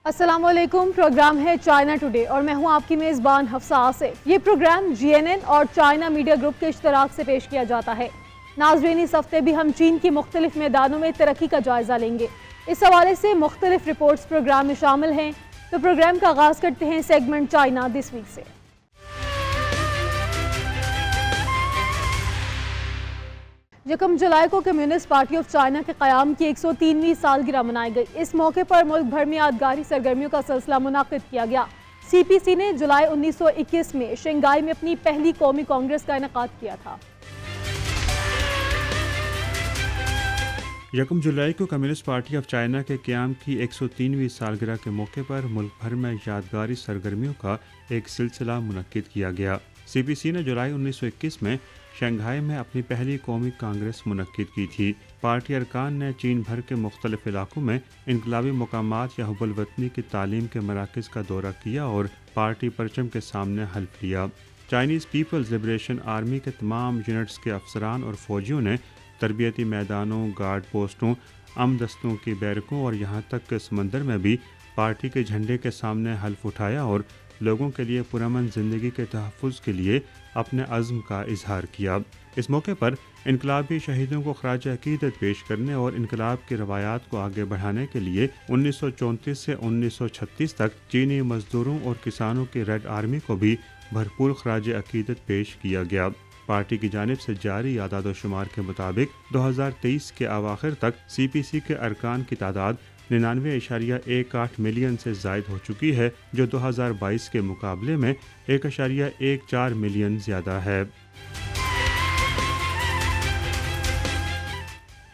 السلام علیکم، پروگرام ہے چائنا ٹوڈے اور میں ہوں آپ کی میزبان حفصہ آصف۔ یہ پروگرام GNN اور چائنا میڈیا گروپ کے اشتراک سے پیش کیا جاتا ہے۔ ناظرین، اس ہفتے بھی ہم چین کی مختلف میدانوں میں ترقی کا جائزہ لیں گے۔ اس حوالے سے مختلف رپورٹس پروگرام میں شامل ہیں، تو پروگرام کا آغاز کرتے ہیں سیگمنٹ چائنا دس ویک سے۔ یکم جولائی کو کمیونسٹ پارٹی آف چائنا کے قیام کی 103ویں سالگرہ منائی گئی۔ اس موقع پر ملک بھر میں یادگاری سرگرمیوں کا سلسلہ منعقد کیا گیا۔ CPC نے جولائی 1921 میں شنگھائی میں اپنی پہلی قومی کانگریس کا انعقاد کیا تھا۔ یکم جولائی کو کمیونسٹ پارٹی آف چائنا کے قیام کی 103ویں سالگرہ کے موقع پر ملک بھر میں یادگاری سرگرمیوں کا ایک سلسلہ منعقد کیا گیا۔ CPC نے جولائی 1921 میں شنگھائی میں اپنی پہلی قومی کانگریس منعقد کی تھی۔ پارٹی ارکان نے چین بھر کے مختلف علاقوں میں انقلابی مقامات یا حب الوطنی کی تعلیم کے مراکز کا دورہ کیا اور پارٹی پرچم کے سامنے حلف لیا۔ چائنیز پیپلز لبریشن آرمی کے تمام یونٹس کے افسران اور فوجیوں نے تربیتی میدانوں، گارڈ پوسٹوں، امن دستوں کی بیرکوں اور یہاں تک کہ سمندر میں بھی پارٹی کے جھنڈے کے سامنے حلف اٹھایا اور لوگوں کے لیے پرامن زندگی کے تحفظ کے لیے اپنے عزم کا اظہار کیا۔ اس موقع پر انقلابی شہیدوں کو خراج عقیدت پیش کرنے اور انقلاب کی روایات کو آگے بڑھانے کے لیے 1934 سے 1936 تک چینی مزدوروں اور کسانوں کی ریڈ آرمی کو بھی بھرپور خراج عقیدت پیش کیا گیا۔ پارٹی کی جانب سے جاری اعداد و شمار کے مطابق 2023 کے اواخر تک CPC کے ارکان کی تعداد 99.18 ملین سے زائد ہو چکی ہے، جو 2022 کے مقابلے میں 1.14 ملین زیادہ ہے۔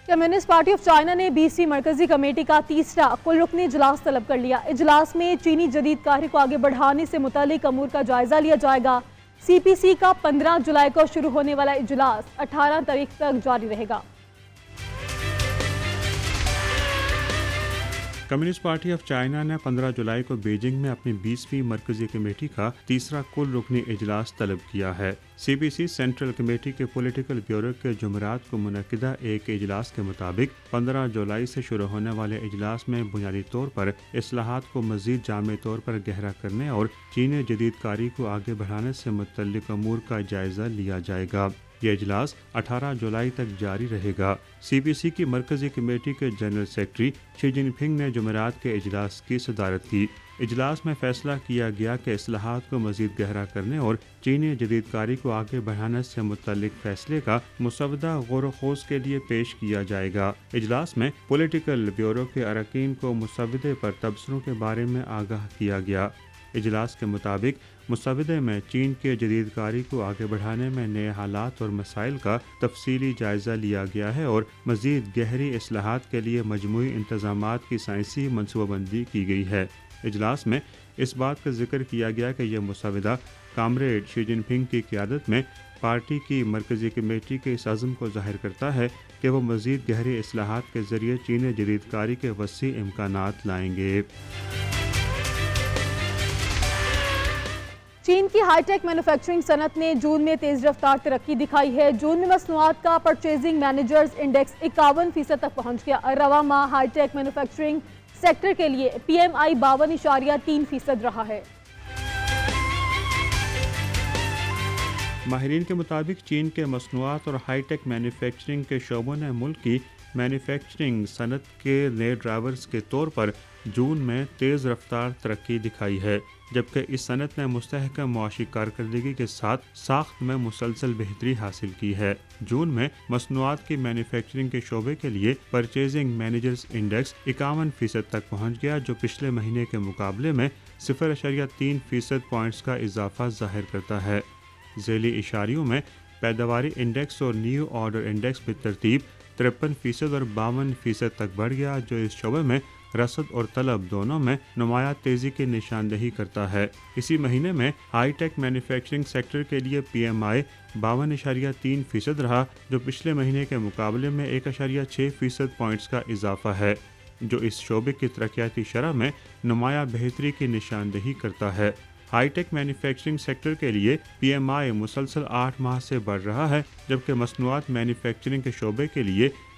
کمیونسٹ پارٹی آف چائنا نے 20ویں مرکزی کمیٹی کا تیسرا کل رکنی اجلاس طلب کر لیا۔ اجلاس میں چینی جدید کاری کو آگے بڑھانے سے متعلق امور کا جائزہ لیا جائے گا۔ CPC کا 15 جولائی کو شروع ہونے والا اجلاس 18 تاریخ تک جاری رہے گا۔ کمیونسٹ پارٹی آف چائنا نے 15 جولائی کو بیجنگ میں اپنی 20ویں مرکزی کمیٹی کا تیسرا کل رکنی اجلاس طلب کیا ہے۔ CPC سینٹرل کمیٹی کے پولیٹیکل بیورو کے جمعرات کو منعقدہ ایک اجلاس کے مطابق 15 جولائی سے شروع ہونے والے اجلاس میں بنیادی طور پر اصلاحات کو مزید جامع طور پر گہرا کرنے اور چینی جدید کاری کو آگے بڑھانے سے متعلق امور کا جائزہ لیا جائے گا۔ یہ اجلاس 18 جولائی تک جاری رہے گا۔ CPC کی مرکزی کمیٹی کے جنرل سیکرٹری شی جن پنگ نے جمعرات کے اجلاس کی صدارت کی۔ اجلاس میں فیصلہ کیا گیا کہ اصلاحات کو مزید گہرا کرنے اور چینی جدید کاری کو آگے بڑھانے سے متعلق فیصلے کا مسودہ غور و خوض کے لیے پیش کیا جائے گا۔ اجلاس میں پولیٹیکل بیورو کے اراکین کو مسودے پر تبصروں کے بارے میں آگاہ کیا گیا۔ اجلاس کے مطابق مسودے میں چین کے جدید کاری کو آگے بڑھانے میں نئے حالات اور مسائل کا تفصیلی جائزہ لیا گیا ہے اور مزید گہری اصلاحات کے لیے مجموعی انتظامات کی سائنسی منصوبہ بندی کی گئی ہے۔ اجلاس میں اس بات کا ذکر کیا گیا کہ یہ مسودہ کامریڈ شی جن پنگ کی قیادت میں پارٹی کی مرکزی کمیٹی کے اس عزم کو ظاہر کرتا ہے کہ وہ مزید گہری اصلاحات کے ذریعے چینی جدید کاری کے وسیع امکانات لائیں گے۔ چین کی ہائی ٹیک مینوفیکچرنگ صنعت نے جون میں تیز رفتار ترقی دکھائی ہے۔ جون میں مصنوعات کا پرچیزنگ مینیجرز انڈیکس 51% تک پہنچ گیا۔ رواں ماہ ہائی ٹیک مینوفیکچرنگ سیکٹر کے لیے PMI 52.3% رہا ہے۔ ماہرین کے مطابق چین کے مصنوعات اور ہائی ٹیک مینوفیکچرنگ کے شعبوں نے ملک کی مینوفیکچرنگ صنعت کے نئے ڈرائیورز کے طور پر جون میں تیز رفتار ترقی دکھائی ہے، جبکہ اس صنعت نے مستحکم معاشی کارکردگی کے ساتھ ساخت میں مسلسل بہتری حاصل کی ہے۔ جون میں مصنوعات کی مینوفیکچرنگ کے شعبے کے لیے پرچیزنگ مینیجرز انڈیکس 51% تک پہنچ گیا، جو پچھلے مہینے کے مقابلے میں 0.3% پوائنٹس کا اضافہ ظاہر کرتا ہے۔ ذیلی اشاریوں میں پیداواری انڈیکس اور نیو آرڈر انڈیکس بالترتیب 53% اور 52% تک بڑھ گیا، جو اس شعبے میں رسد اور طلب دونوں میں نمایاں تیزی کی نشاندہی کرتا ہے۔ اسی مہینے میں ہائی ٹیک مینوفیکچرنگ سیکٹر کے لیے PMI 52.3% رہا، جو پچھلے مہینے کے مقابلے میں 1.6% پوائنٹس کا اضافہ ہے، جو اس شعبے کی ترقیاتی شرح میں نمایاں بہتری کی نشاندہی کرتا ہے۔ ہائی ٹیک مینوفیکچرنگ سیکٹر کے لیے PMI مسلسل 8 ماہ سے بڑھ رہا ہے، جبکہ مصنوعات مینوفیکچرنگ کے شعبے کے لیے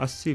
80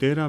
13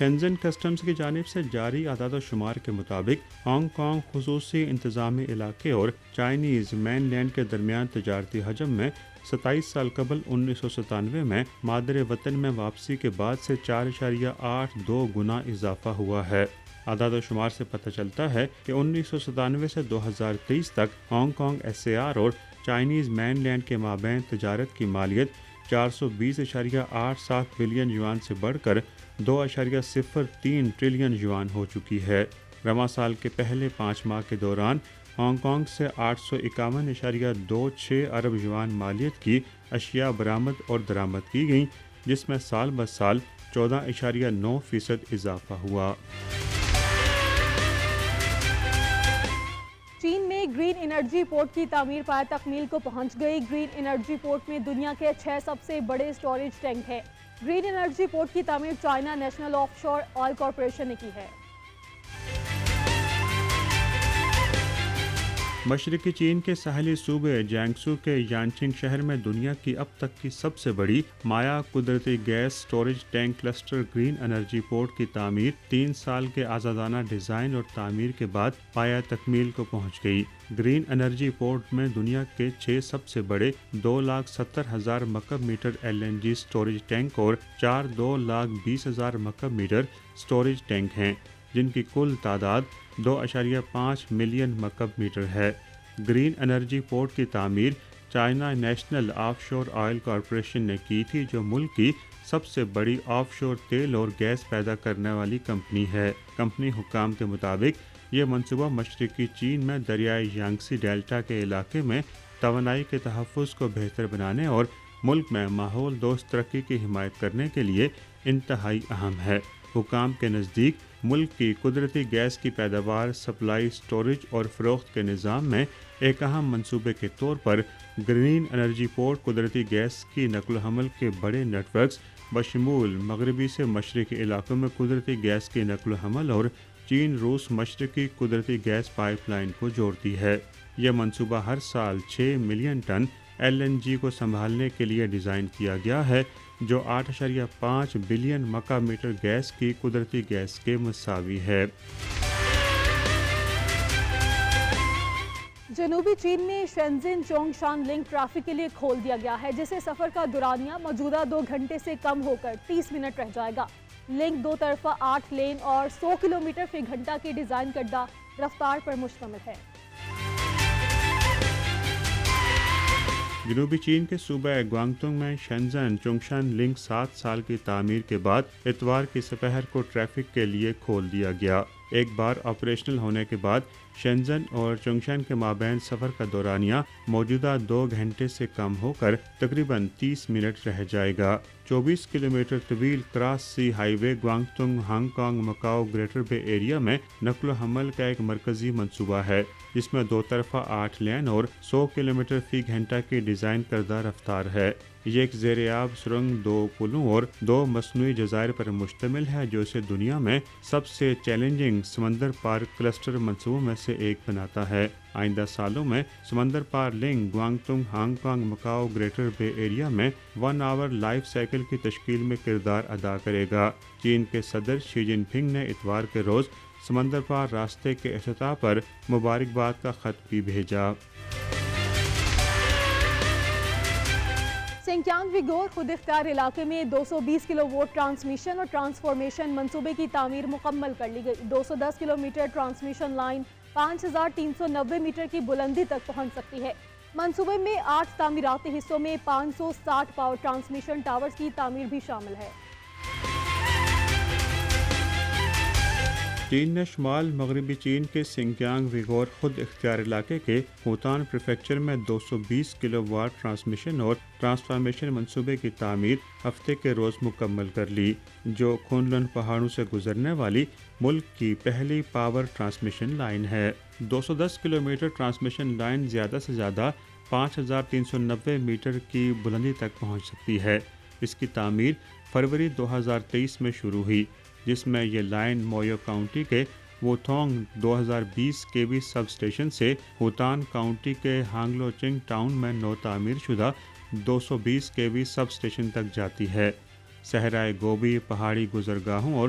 شنزن کسٹمز کی جانب سے جاری اعداد و شمار کے مطابق ہانگ کانگ خصوصی انتظامی علاقے اور چائنیز مین لینڈ کے درمیان تجارتی حجم میں 27 سال قبل 1997 میں مادر وطن میں واپسی کے بعد سے 4.82 گنا اضافہ ہوا ہے۔ اعداد و شمار سے پتہ چلتا ہے کہ 1997 سے 2023 تک ہانگ کانگ SAR اور چائنیز مین لینڈ کے مابین تجارت کی مالیت 420.87 بلین یوان سے بڑھ کر 2.03 ٹریلین یوان ہو چکی ہے۔ رواں سال کے پہلے 5 ماہ کے دوران ہانگ کانگ سے 851.26 ارب یوان مالیت کی اشیاء برآمد اور درآمد کی گئیں، جس میں سال بہ سال 14.9% اضافہ ہوا۔ چین میں گرین انرجی پورٹ کی تعمیر پایہ تکمیل کو پہنچ گئی۔ گرین انرجی پورٹ میں دنیا کے 6 سب سے بڑے سٹوریج ٹینک ہیں۔ گرین انرجی پورٹ کی تعمیر چائنا نیشنل آف شور آئل کارپوریشن نے کی ہے۔ مشرقی چین کے ساحلی صوبے جیانگسو کے یانچنگ شہر میں دنیا کی اب تک کی سب سے بڑی مائع قدرتی gas storage tank cluster green energy port کی تعمیر 3 سال کے آزادانہ ڈیزائن اور تعمیر کے بعد پایہ تکمیل کو پہنچ گئی۔ گرین انرجی پورٹ میں دنیا کے 6 سب سے بڑے 2,70,000 مکعب میٹر LNG سٹوریج ٹینک اور 4 2,20,000 مکعب میٹر سٹوریج ٹینک ہیں، جن کی کل تعداد 2.5 ملین مکعب میٹر ہے۔ گرین انرجی پورٹ کی تعمیر چائنا نیشنل آف شور آئل کارپوریشن نے کی تھی، جو ملک کی سب سے بڑی آف شور تیل اور گیس پیدا کرنے والی کمپنی ہے۔ کمپنی حکام کے مطابق یہ منصوبہ مشرقی چین میں دریائے یانگسی ڈیلٹا کے علاقے میں توانائی کے تحفظ کو بہتر بنانے اور ملک میں ماحول دوست ترقی کی حمایت کرنے کے لیے انتہائی اہم ہے۔ حکام کے نزدیک ملک کی قدرتی گیس کی پیداوار، سپلائی، سٹوریج اور فروخت کے نظام میں ایک اہم منصوبے کے طور پر گرین انرجی پورٹ قدرتی گیس کی نقل و حمل کے بڑے نیٹ ورکس بشمول مغربی سے مشرقی علاقوں میں قدرتی گیس کی نقل و حمل اور چین روس مشرقی قدرتی گیس پائپ لائن کو جوڑتی ہے۔ یہ منصوبہ ہر سال 6 ملین ٹن LNG کو سنبھالنے کے لیے ڈیزائن کیا گیا ہے، جو 8.5 بلین مکعب میٹر گیس کی قدرتی گیس کے مساوی ہے۔ جنوبی چین میں شینزن چونگشان لنک ٹریفک کے لیے کھول دیا گیا ہے، جسے سفر کا دورانیہ موجودہ 2 گھنٹے سے کم ہو کر 30 منٹ رہ جائے گا۔ لنک 2 طرفہ 8 لین اور 100 کلومیٹر فی گھنٹہ کی ڈیزائن کردہ رفتار پر مشتمل ہے۔ جنوبی چین کے صوبہ گوانگتونگ میں شینزن چونگشان لنک 7 سال کی تعمیر کے بعد اتوار کی سپہر کو ٹریفک کے لیے کھول دیا گیا۔ ایک بار آپریشنل ہونے کے بعد شینزن اور چونگشان کے مابین سفر کا دورانیہ موجودہ 2 گھنٹے سے کم ہو کر تقریباً 30 منٹ رہ جائے گا۔ 24 کلومیٹر طویل کراس سی ہائی وے گوانگتونگ Hong Kong Macau Greater Bay Area میں نقل و حمل کا ایک مرکزی منصوبہ ہے، جس میں 2 طرفہ 8 لین اور 100 کلومیٹر فی گھنٹہ کی ڈیزائن کردہ رفتار ہے۔ یہ ایک زیر آب سرنگ 2 پلوں اور 2 مصنوعی جزائر پر مشتمل ہے، جو اسے دنیا میں سب سے چیلنجنگ سمندر پار کلسٹر منصوبوں میں سے ایک بناتا ہے۔ آئندہ سالوں میں سمندر پار link Guangdong Hong Kong Macau Greater Bay Area میں 1 آور لائف سائیکل کی تشکیل میں کردار ادا کرے گا۔ چین کے صدر شی جن پنگ نے اتوار کے روز سمندر پار راستے کے افتتاح پر مبارکباد کا خط بھی بھیجا۔ سنکیانگ ویگور خود اختیار علاقے میں 220 کلو وولٹ ٹرانسمیشن اور ٹرانسفارمیشن منصوبے کی تعمیر مکمل کر لی گئی۔ 210 کلومیٹر ٹرانسمیشن لائن 5390 میٹر کی بلندی تک پہنچ سکتی ہے۔ منصوبے میں 8 تعمیراتی حصوں میں 560 پاور ٹرانسمیشن ٹاورز کی تعمیر بھی شامل ہے۔ چین نے شمال مغربی چین کے سنکیانگ ویگور خود اختیار علاقے کے خوتان پریفیکچر میں 220 کلو واٹ ٹرانسمیشن اور ٹرانسفارمیشن منصوبے کی تعمیر ہفتے کے روز مکمل کر لی، جو خونلن پہاڑوں سے گزرنے والی ملک کی پہلی پاور ٹرانسمیشن لائن ہے۔ 210 کلومیٹر ٹرانسمیشن لائن زیادہ سے زیادہ 5390 میٹر کی بلندی تک پہنچ سکتی ہے۔ اس کی تعمیر فروری 2023 میں شروع ہوئی، جس میں یہ لائن مویو کاؤنٹی کے ووتھونگ 2020 kV سب اسٹیشن سے ہوتان کاؤنٹی کے ہانگلو چنگ ٹاؤن میں نو تعمیر شدہ 220 kV سب اسٹیشن تک جاتی ہے۔ صحرائے گوبی، پہاڑی گزرگاہوں اور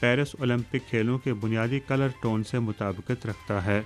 پیرس اولمپک کھیلوں کے بنیادی کلر ٹون سے مطابقت رکھتا ہے۔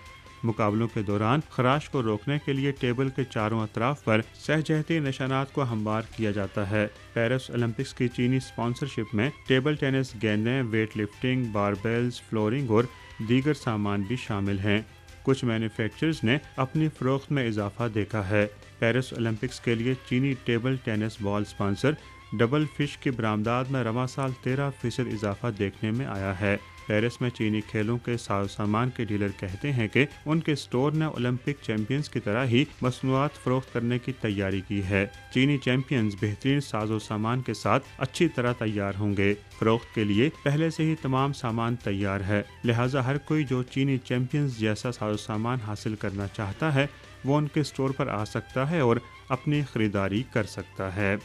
مقابلوں کے دوران خراش کو روکنے کے لیے ٹیبل کے چاروں اطراف پر سہجہتی نشانات کو ہموار کیا جاتا ہے۔ پیرس اولمپکس کی چینی اسپانسرشپ میں ٹیبل ٹینس گیندیں، ویٹ لفٹنگ، باربیلز، فلورنگ اور دیگر سامان بھی شامل ہیں۔ کچھ مینوفیکچررز نے اپنی فروخت میں اضافہ دیکھا ہے۔ پیرس اولمپکس کے لیے چینی table tennis ball sponsor Double Fish کی برآمدات میں رواں سال 13% اضافہ دیکھنے میں آیا ہے۔ پیرس میں چینی کھیلوں کے ساز و سامان کے ڈیلر کہتے ہیں کہ ان کے اسٹور نے اولمپک چیمپئنز کی طرح ہی مصنوعات فروخت کرنے کی تیاری کی ہے۔ چینی چیمپئنز بہترین ساز و سامان کے ساتھ اچھی طرح تیار ہوں گے۔ فروخت کے لیے پہلے سے ہی تمام سامان تیار ہے، لہٰذا ہر کوئی جو چینی چیمپئنز جیسا ساز و سامان حاصل کرنا چاہتا ہے وہ ان کے اسٹور پر آ سکتا ہے اور اپنی خریداری کر سکتا ہے۔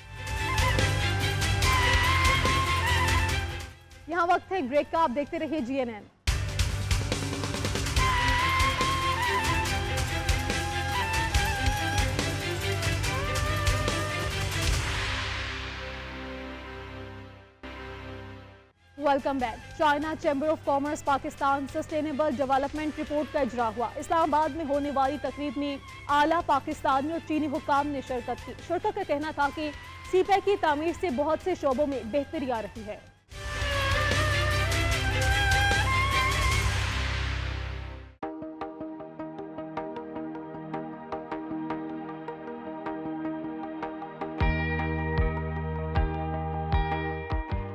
یہاں وقت ہے بریک کا، آپ دیکھتے رہیے GNN۔ Welcome back. China chamber of commerce Pakistan sustainable development report کا اجرا ہوا۔ اسلام آباد میں ہونے والی تقریب میں اعلیٰ پاکستانی اور چینی حکام نے شرکت کی۔ شرکت کا کہنا تھا کہ سی پیک کی تعمیر سے بہت سے شعبوں میں بہتری آ رہی ہے۔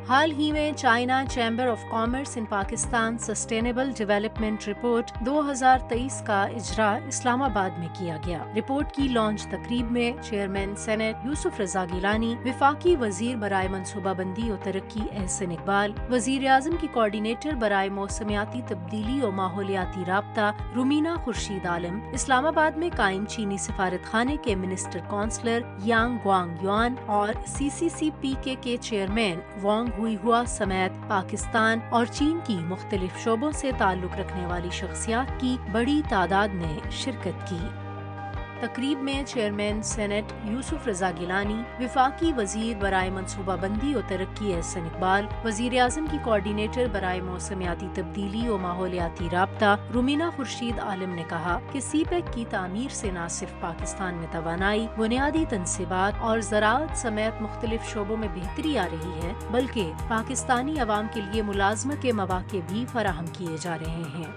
حال ہی میں China chamber of Commerce in Pakistan sustainable development report 2023 کا اجرا اسلام آباد میں کیا گیا۔ رپورٹ کی لانچ تقریب میں چیئرمین سینٹ یوسف رضا گیلانی، وفاقی وزیر برائے منصوبہ بندی و ترقی احسن اقبال، وزیر اعظم کی کوارڈینیٹر برائے موسمیاتی تبدیلی و ماحولیاتی رابطہ رومینہ خورشید عالم، اسلام آباد میں قائم چینی سفارت خانے کے منسٹر کونسلر یانگ گوانگ یوان اور CCCPK کے چیئرمین وانگ ہوئی ہوا سمیت پاکستان اور چین کی مختلف شعبوں سے تعلق رکھنے والی شخصیات کی بڑی تعداد نے شرکت کی۔ تقریب میں چیئرمین سینٹ یوسف رضا گیلانی، وفاقی وزیر برائے منصوبہ بندی و ترقی احسن اقبال، وزیر اعظم کی کوارڈینیٹر برائے موسمیاتی تبدیلی و ماحولیاتی رابطہ رومینہ خورشید عالم نے کہا کہ سی پیک کی تعمیر سے نہ صرف پاکستان میں توانائی، بنیادی تنصیبات اور زراعت سمیت مختلف شعبوں میں بہتری آ رہی ہے، بلکہ پاکستانی عوام کے لیے ملازمت کے مواقع بھی فراہم کیے جا رہے ہیں۔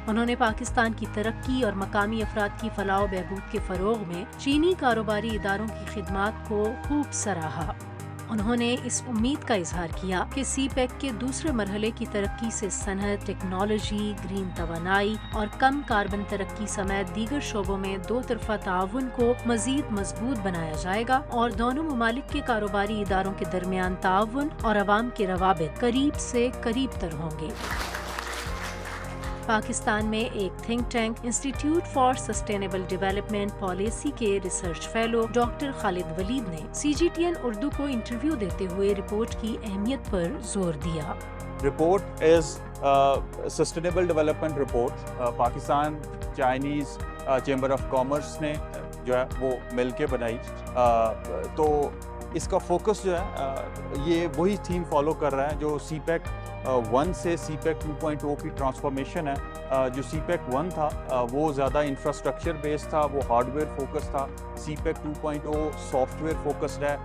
انہوں نے پاکستان کی ترقی اور مقامی افراد کی فلاح و بہبود کے فروغ میں چینی کاروباری اداروں کی خدمات کو خوب سراہا۔ انہوں نے اس امید کا اظہار کیا کہ سی پیک کے دوسرے مرحلے کی ترقی سے صنعت، ٹیکنالوجی، گرین توانائی اور کم کاربن ترقی سمیت دیگر شعبوں میں دو طرفہ تعاون کو مزید مضبوط بنایا جائے گا اور دونوں ممالک کے کاروباری اداروں کے درمیان تعاون اور عوام کے روابط قریب سے قریب تر ہوں گے۔ پاکستان میں ایک think tank institute for sustainable development policy کے ریسرچ فیلو ڈاکٹر خالد ولید نے CGTN اردو کو انٹرویو دیتے ہوئے رپورٹ کی اہمیت پر زور دیا۔ Report is sustainable development report Pakistan Chinese Chamber of commerce نے جو ہے وہ مل کے بنائی، تو اس کا فوکس جو ہے یہ وہی تھیم فالو کر رہا ہے جو سی پیک 1 سے سی پیک 2.0 کی ٹرانسفارمیشن ہے۔ جو سی پیک 1 تھا وہ زیادہ انفراسٹرکچر بیس تھا، وہ ہارڈ ویئر فوکس تھا۔ CPEC 2.0 software focused ہے،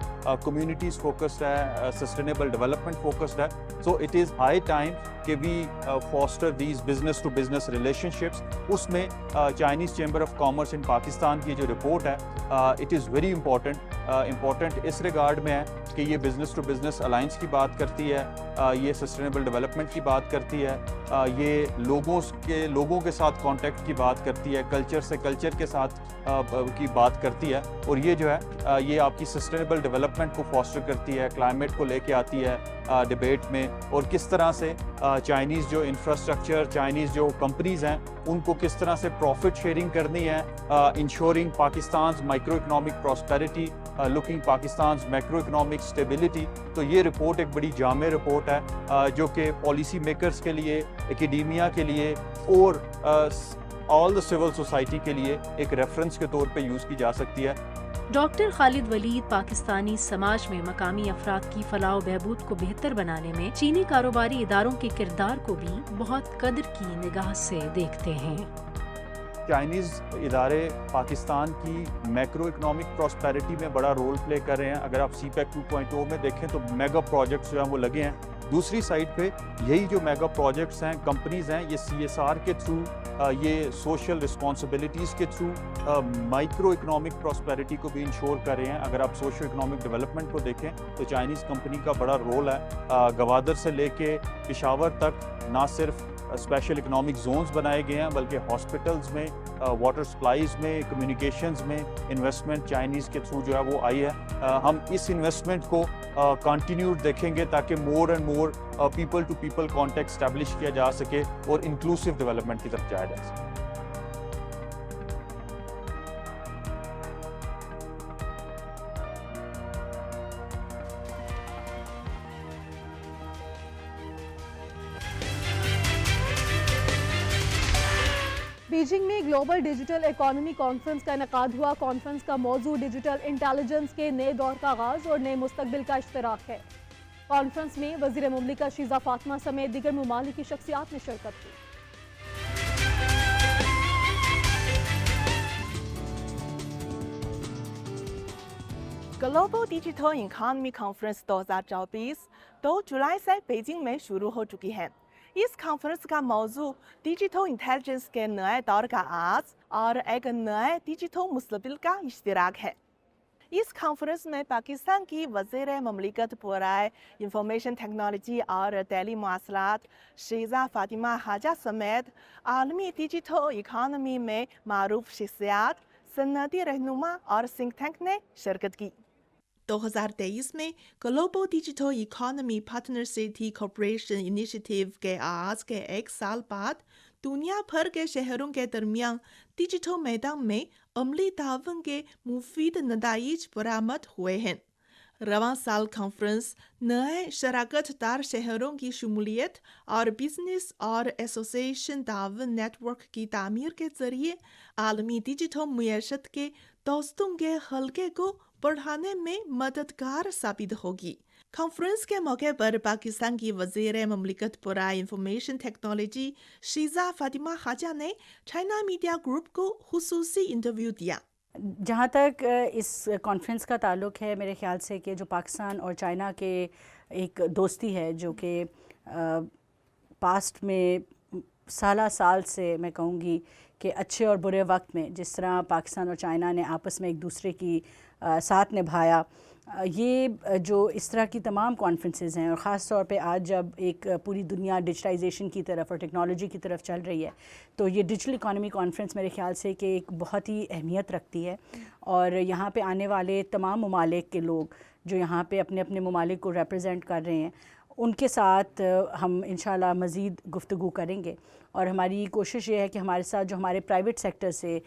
کمیونٹیز فوکسڈ ہے، سسٹینیبل ڈیولپمنٹ فوکسڈ ہے۔ So it is high time کہ we foster these business to business relationships. اس میں Chinese Chamber of Commerce in Pakistan کی جو report ہے اٹ از ویری امپورٹنٹ اس ریگارڈ میں ہے کہ یہ بزنس ٹو بزنس الائنس کی بات کرتی ہے، یہ سسٹینیبل ڈیولپمنٹ کی بات کرتی ہے، یہ لوگوں کے ساتھ کانٹیکٹ کی بات کرتی ہے، کلچر سے کلچر کے ساتھ کی بات کرتی ہے، اور یہ جو ہے یہ آپ کی سسٹینیبل ڈیولپمنٹ کو فاسٹر کرتی ہے، کلائمیٹ کو لے کے آتی ہے ڈیبیٹ میں، اور کس طرح سے چائنیز جو انفراسٹرکچر، چائنیز جو کمپنیز ہیں ان کو کس طرح سے پروفٹ شیئرنگ کرنی ہے، ensuring Pakistan's micro economic prosperity, looking Pakistan's macro economic stability. تو یہ رپورٹ ایک بڑی جامع رپورٹ ہے جو کہ پالیسی میکرز کے لیے، اکیڈیمیا کے لیے اور آل دا سول سوسائٹی کے لیے ایک ریفرنس کے طور پہ یوز کی جا سکتی ہے۔ ڈاکٹر خالد ولید پاکستانی سماج میں مقامی افراد کی فلاح و بہبود کو بہتر بنانے میں چینی کاروباری اداروں کے کردار کو بھی بہت قدر کی نگاہ سے دیکھتے ہیں۔ چائنیز ادارے پاکستان کی میکرو اکنامک پراسپیرٹی میں بڑا رول پلے کر رہے ہیں۔ اگر آپ سی پیک 2.0 میں دیکھیں تو میگا پروجیکٹس جو ہیں وہ لگے ہیں۔ دوسری سائڈ پہ یہی جو میگا پروجیکٹس ہیں، کمپنیز ہیں، یہ CSR کے تھرو، یہ سوشل رسپانسبلٹیز کے تھرو مائکرو اکنامک پراسپیرٹی کو بھی انشور کر رہے ہیں۔ اگر آپ سوشل اکنامک ڈیولپمنٹ کو دیکھیں تو چائنیز کمپنی کا بڑا رول ہے۔ گوادر سے لے کے پشاور تک نہ صرف اسپیشل اکنامک زونز بنائے گئے ہیں بلکہ ہاسپٹلز میں، واٹر سپلائیز میں، کمیونیکیشنز میں انویسٹمنٹ چائنیز کے تھرو جو ہے وہ آئی ہے۔ ہم اس انویسٹمنٹ کو کنٹینیوڈ دیکھیں گے تاکہ more and more people to people contact establish کیا جا سکے اور انکلوسیو ڈیولپمنٹ کی طرف جایا جا سکے۔ بیجنگ میں گلوبل ڈیجیٹل اکانومی کانفرنس کا انعقاد ہوا۔ کانفرنس کا موضوع ڈیجیٹل انٹیلیجنس کے نئے دور کا آغاز اور نئے مستقبل کا اشتراک ہے۔ کانفرنس میں وزیر مملکت شیزہ فاطمہ سمیت دیگر ممالک کی شخصیات نے شرکت کی۔ گلوبل ڈیجیٹل اکانومی کانفرنس 2024 2 جولائی سے بیجنگ میں شروع ہو چکی ہے۔ اس کانفرنس کا موضوع ڈیجیٹل انٹیلیجنس کے نئے دور کا آغاز اور ایک نئے ڈیجیٹل مستقبل کا اشتراک ہے۔ اس کانفرنس میں پاکستان کی وزیر مملکت برائے انفارمیشن ٹیکنالوجی اور ٹیلی مواصلات شیزہ فاطمہ حاجہ سمیت عالمی ڈیجیٹل اکانومی میں معروف شخصیات، صنعتی رہنما اور تھنک ٹینک نے شرکت کی۔ 2023 میں global digital economy partner city cooperation initiative کے آغاز کے ایک سال بعد دنیا بھر کے شہروں کے درمیان ڈیجیٹل میدان میں عملی تعاون کے مفید نتائج برآمد ہوئے ہیں۔ رواں سال کانفرنس نئے شراکت دار شہروں کی شمولیت اور بزنس اور ایسوسیشن تعاون نیٹ ورک کی تعمیر کے ذریعے عالمی ڈیجیٹل معیشت کے دوستوں کے حلقے کو بڑھانے میں مددگار ثابت ہوگی۔ کانفرنس کے موقع پر پاکستان کی وزیر مملکت برائے انفارمیشن ٹیکنالوجی شیزہ فاطمہ حاجہ نے چائنا میڈیا گروپ کو خصوصی انٹرویو دیا۔ جہاں تک اس کانفرنس کا تعلق ہے، میرے خیال سے کہ جو پاکستان اور چائنا کے ایک دوستی ہے جو کہ پاسٹ میں سالہ سال سے میں کہوں گی کہ اچھے اور برے وقت میں جس طرح پاکستان اور چائنا نے آپس میں ایک دوسرے کی ساتھ نبھایا، یہ جو اس طرح کی تمام کانفرنسز ہیں، اور خاص طور پہ آج جب ایک پوری دنیا ڈیجیٹائزیشن کی طرف اور ٹیکنالوجی کی طرف چل رہی ہے، تو یہ ڈیجیٹل اکانومی کانفرنس میرے خیال سے کہ ایک بہت ہی اہمیت رکھتی ہے۔ اور یہاں پہ آنے والے تمام ممالک کے لوگ جو یہاں پہ اپنے اپنے ممالک کو ریپرزینٹ کر رہے ہیں، ان کے ساتھ ہم انشاءاللہ مزید گفتگو کریں گے۔ اور ہماری کوشش یہ ہے کہ ہمارے ساتھ جو ہمارے پرائیویٹ سیکٹر سے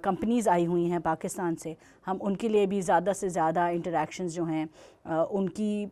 کمپنیز آئی ہوئی ہیں پاکستان سے، ہم ان کے لیے بھی زیادہ سے زیادہ انٹریکشنز جو ہیں ان کی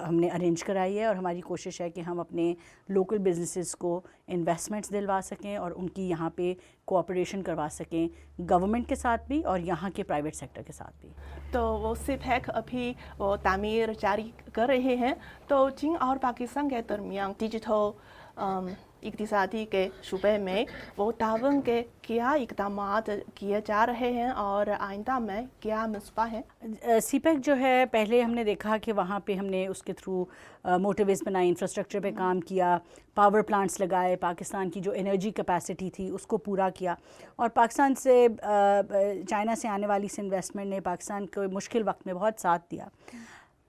ہم نے ارینج کرائی ہے، اور ہماری کوشش ہے کہ ہم اپنے لوکل بزنسز کو انویسٹمنٹس دلوا سکیں اور ان کی یہاں پہ کوآپریشن کروا سکیں، گورنمنٹ کے ساتھ بھی اور یہاں کے پرائیویٹ سیکٹر کے ساتھ بھی۔ تو وہ سیپیک ابھی وہ تعمیر جاری کر رہے ہیں، تو چین اور پاکستان کے درمیان ڈیجیٹل اقتصادی کے شعبے میں وہ تعاون کے کیا اقدامات کیے جا رہے ہیں اور آئندہ میں کیا منصوبہ ہے؟ سی پیک جو ہے، پہلے ہم نے دیکھا کہ وہاں پہ ہم نے اس کے تھرو موٹر ویز بنائی، انفراسٹرکچر پہ کام کیا، پاور پلانٹس لگائے، پاکستان کی جو انرجی کیپیسٹی تھی اس کو پورا کیا، اور پاکستان سے چائنا سے آنے والی اس انویسٹمنٹ نے پاکستان کو مشکل وقت میں بہت ساتھ دیا۔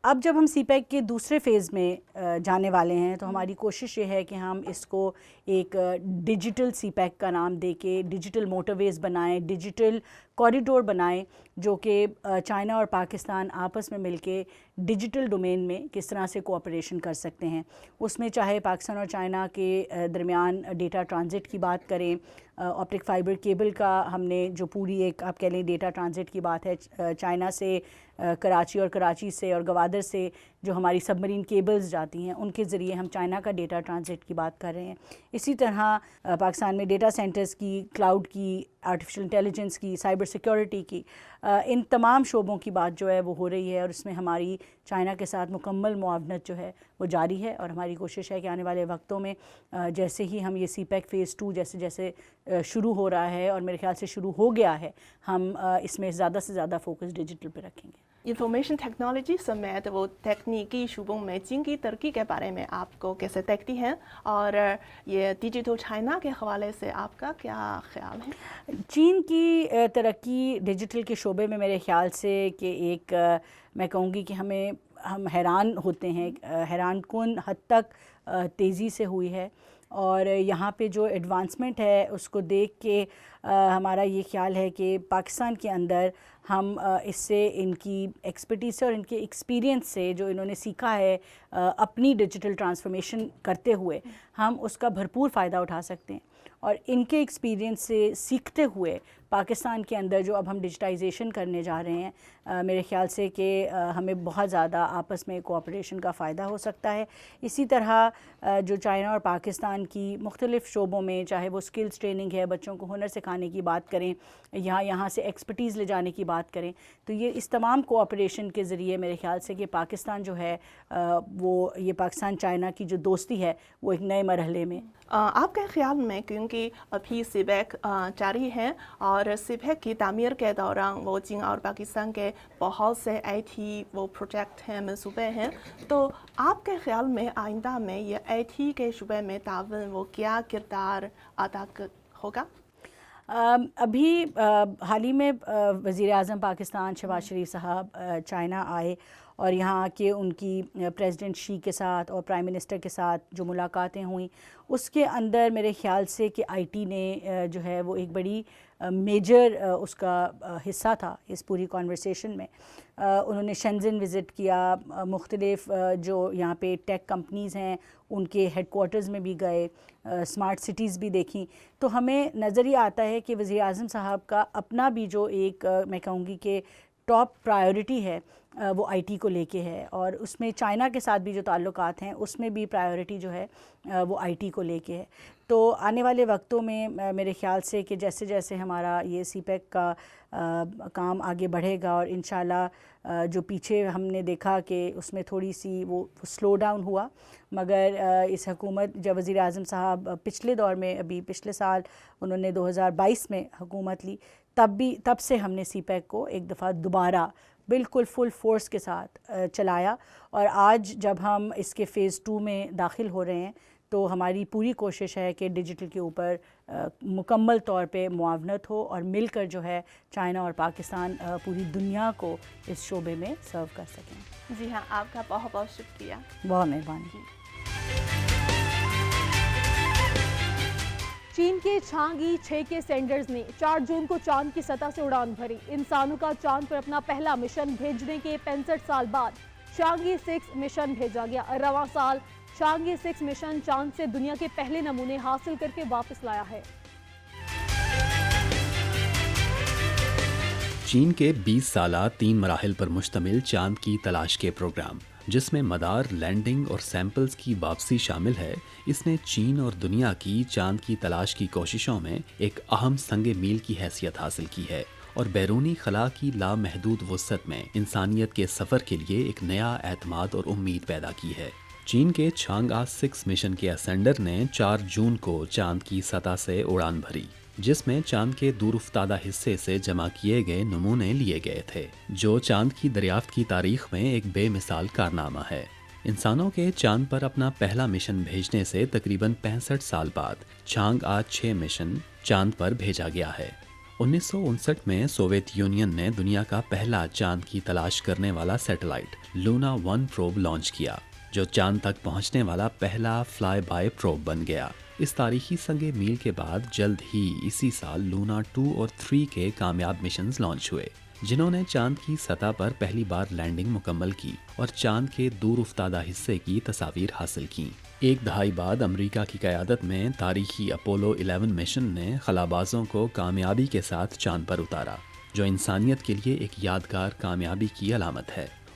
اب جب ہم سی پیک کے دوسرے فیز میں جانے والے ہیں تو ہماری کوشش یہ ہے کہ ہم اس کو ایک ڈیجیٹل سی پیک کا نام دے کے ڈیجیٹل موٹر ویز بنائیں، ڈیجیٹل کوریڈور بنائیں، جو کہ چائنا اور پاکستان آپس میں مل کے ڈیجیٹل ڈومین میں کس طرح سے کوآپریشن کر سکتے ہیں۔ اس میں چاہے پاکستان اور چائنا کے درمیان ڈیٹا ٹرانزٹ کی بات کریں، آپٹک فائبر کیبل کا ہم نے جو پوری ایک آپ کہہ لیں ڈیٹا ٹرانزٹ کی بات ہے، چائنا سے کراچی اور کراچی سے اور گوادر سے جو ہماری سب مرین کیبلز جاتی ہیں ان کے ذریعے ہم چائنا کا ڈیٹا ٹرانزٹ کی بات کر رہے ہیں. اسی طرح پاکستان میں ڈیٹا سینٹرز کی، کلاؤڈ کی، آرٹیفیشل انٹیلیجنس کی، سائبر سیکیورٹی کی، ان تمام شعبوں کی بات جو ہے وہ ہو رہی ہے، اور اس میں ہماری چائنا کے ساتھ مکمل معاونت جو ہے وہ جاری ہے. اور ہماری کوشش ہے کہ آنے والے وقتوں میں جیسے ہی ہم یہ سی پیک فیز 2 جیسے شروع ہو رہا ہے، اور میرے خیال سے شروع ہو گیا ہے، ہم اس میں زیادہ سے زیادہ فوکس ڈیجیٹل پہ رکھیں گے. انفارمیشن ٹیکنالوجی سمیت وہ تکنیکی شعبوں میں چین کی ترقی کے بارے میں آپ کو کیسے دیکھتی ہیں، اور یہ ڈیجیٹل چائنا کے حوالے سے آپ کا کیا خیال ہے؟ چین کی ترقی ڈیجیٹل کے شعبے میں میرے خیال سے کہ ایک میں کہوں گی کہ ہم حیران ہوتے ہیں، حیران کن حد تک تیزی سے ہوئی ہے. اور یہاں پہ جو ایڈوانسمنٹ ہے اس کو دیکھ کے ہمارا یہ خیال ہے کہ پاکستان کے اندر ہم اس سے ان کی ایکسپرٹیز سے اور ان کے ایکسپیرینس سے جو انہوں نے سیکھا ہے اپنی ڈیجیٹل ٹرانسفارمیشن کرتے ہوئے، ہم اس کا بھرپور فائدہ اٹھا سکتے ہیں. اور ان کے ایکسپیرینس سے سیکھتے ہوئے پاکستان کے اندر جو اب ہم ڈیجیٹائزیشن کرنے جا رہے ہیں، میرے خیال سے کہ ہمیں بہت زیادہ آپس میں کوآپریشن کا فائدہ ہو سکتا ہے. اسی طرح جو چائنا اور پاکستان کی مختلف شعبوں میں، چاہے وہ سکلز ٹریننگ ہے، بچوں کو ہنر سکھانے کی بات کریں، یہاں سے ایکسپرٹیز لے جانے کی بات کریں، تو یہ اس تمام کوآپریشن کے ذریعے میرے خیال سے کہ پاکستان جو ہے وہ یہ پاکستان چائنا کی جو دوستی ہے وہ ایک نئے مرحلے میں. آپ کے خیال میں کیونکہ ابھی سی پیک جاری ہے، اور سی پیک کی تعمیر کے دوران وہ چین اور پاکستان کے بہت سے آئی ٹی وہ پروجیکٹ ہیں، منصوبے ہیں، تو آپ کے خیال میں آئندہ میں یہ آئی ٹی کے شعبے میں تعاون وہ کیا کردار ادا ہوگا؟ ابھی حال ہی میں وزیر اعظم پاکستان شہباز شریف صاحب چائنا آئے، اور یہاں کے ان کی پریزیڈنٹ شی کے ساتھ اور پرائم منسٹر کے ساتھ جو ملاقاتیں ہوئیں، اس کے اندر میرے خیال سے کہ آئی ٹی نے جو ہے وہ ایک بڑی میجر اس کا حصہ تھا اس پوری کانورسیشن میں. انہوں نے شنزن وزٹ کیا، مختلف جو یہاں پہ ٹیک کمپنیز ہیں ان کے ہیڈ کوارٹرز میں بھی گئے، اسمارٹ سٹیز بھی دیکھیں. تو ہمیں نظر یہ آتا ہے کہ وزیر اعظم صاحب کا اپنا بھی جو ایک میں کہوں گی کہ ٹاپ پرائیورٹی ہے وہ آئی ٹی کو لے کے ہے، اور اس میں چائنا کے ساتھ بھی جو تعلقات ہیں اس میں بھی پرائیورٹی جو ہے وہ آئی ٹی کو لے کے ہے. تو آنے والے وقتوں میں میرے خیال سے کہ جیسے جیسے ہمارا یہ سی پیک کا کام آگے بڑھے گا، اور انشاءاللہ جو پیچھے ہم نے دیکھا کہ اس میں تھوڑی سی وہ سلو ڈاؤن ہوا، مگر اس حکومت جب وزیر اعظم صاحب پچھلے دور میں ابھی پچھلے سال انہوں نے 2022 میں حکومت لی، تب سے ہم نے سی پیک کو ایک دفعہ دوبارہ بالکل فل فورس کے ساتھ چلایا. اور آج جب ہم اس کے فیز 2 میں داخل ہو رہے ہیں تو ہماری پوری کوشش ہے کہ ڈیجیٹل کے اوپر مکمل طور پہ معاونت ہو، اور مل کر جو ہے چائنا اور پاکستان پوری دنیا کو اس شعبے میں سرو کر سکیں. جی ہاں، آپ کا بہت بہت شکریہ. بہت مہربانی. چین کے چھانگی 6 کے سینڈرز نے 4 جون کو چاند کی سطح سے اڑان بھری. انسانوں کا چاند پر اپنا پہلا مشن بھیجنے کے 65 سال بعد چانگی 6 مشن بھیجا گیا. رواں سال چانگی 6 مشن چاند سے دنیا کے پہلے نمونے حاصل کر کے واپس لایا ہے. چین کے 20 سالہ 3 مراحل پر مشتمل چاند کی تلاش کے پروگرام، جس میں مدار، لینڈنگ اور سیمپلز کی واپسی شامل ہے، اس نے چین اور دنیا کی چاند کی تلاش کی کوششوں میں ایک اہم سنگ میل کی حیثیت حاصل کی ہے، اور بیرونی خلا کی لامحدود وسعت میں انسانیت کے سفر کے لیے ایک نیا اعتماد اور امید پیدا کی ہے. چین کے چانگا 6 مشن کے اسینڈر نے 4 جون کو چاند کی سطح سے اڑان بھری، جس میں چاند کے دور افتادہ حصے سے جمع کیے گئے نمونے لیے گئے تھے، جو چاند کی دریافت کی تاریخ میں ایک بے مثال کارنامہ ہے. انسانوں کے چاند پر اپنا پہلا مشن بھیجنے سے تقریباً 65 سال بعد چانگا 6 مشن چاند پر بھیجا گیا ہے. 1959 میں سوویت یونین نے دنیا کا پہلا چاند کی تلاش کرنے والا سیٹلائٹ لونا 1 پروب لانچ کیا، جو چاند تک پہنچنے والا پہلا فلائی بائی پروب بن گیا. اس تاریخی سنگ میل کے بعد جلد ہی اسی سال لونا 2 اور 3 کے کامیاب مشنز لانچ ہوئے، جنہوں نے چاند کی سطح پر پہلی بار لینڈنگ مکمل کی اور چاند کے دور افتادہ حصے کی تصاویر حاصل کیں. ایک دہائی بعد امریکہ کی قیادت میں تاریخی اپولو 11 مشن نے خلابازوں کو کامیابی کے ساتھ چاند پر اتارا، جو انسانیت کے لیے ایک یادگار کامیابی کی علامت ہے.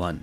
1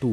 2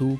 2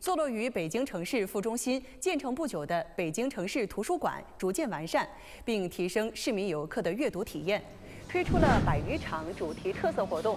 坐落于北京城市副中心建成不久的北京城市图书馆逐渐完善，并提升市民游客的阅读体验，推出了100余场主题特色活动。